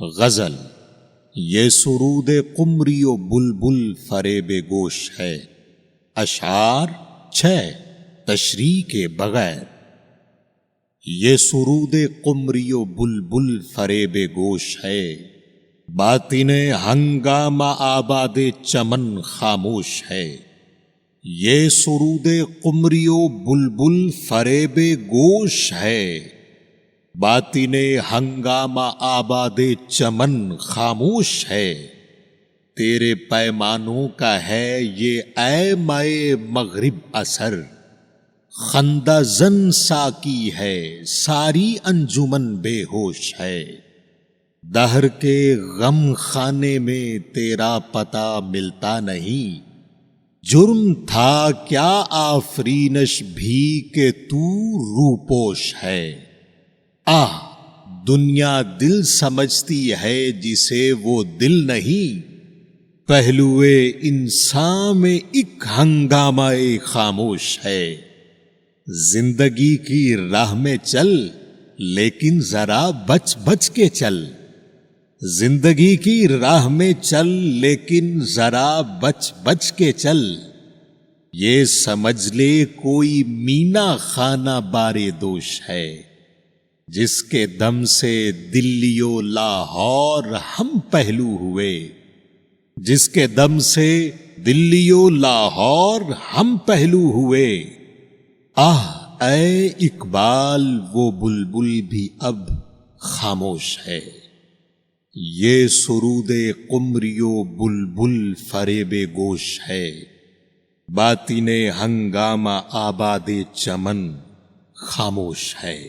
غزل یہ سرود قمری و بلبل فریب گوش ہے، اشعار 6 تشریح کے بغیر۔ یہ سرود قمری و بلبل فریب گوش ہے، باطن ہنگامہ آباد چمن خاموش ہے۔ یہ سرود قمری و بلبل فریب گوش ہے، باطن ہنگامہ آباد چمن خاموش ہے۔ تیرے پیمانوں کا ہے یہ اے مائے مغرب اثر، خندہ زن ساکی ہے ساری انجمن بے ہوش ہے۔ دہر کے غم خانے میں تیرا پتہ ملتا نہیں، جرم تھا کیا آفرینش بھی کہ تو روپوش ہے۔ آہ دنیا دل سمجھتی ہے جسے وہ دل نہیں، پہلوئے انسان میں ایک ہنگامہ خاموش ہے۔ زندگی کی راہ میں چل لیکن ذرا بچ بچ کے چل، زندگی کی راہ میں چل لیکن ذرا بچ بچ کے چل۔ یہ سمجھ لے کوئی مینا خانہ بارے دوش ہے، جس کے دم سے دلی و لاہور ہم پہلو ہوئے، جس کے دم سے دلی و لاہور ہم پہلو ہوئے۔ آہ اے اقبال وہ بلبل بھی اب خاموش ہے۔ یہ سرود قمری و بلبل فریب گوش ہے، باطن ہنگامہ آباد چمن خاموش ہے۔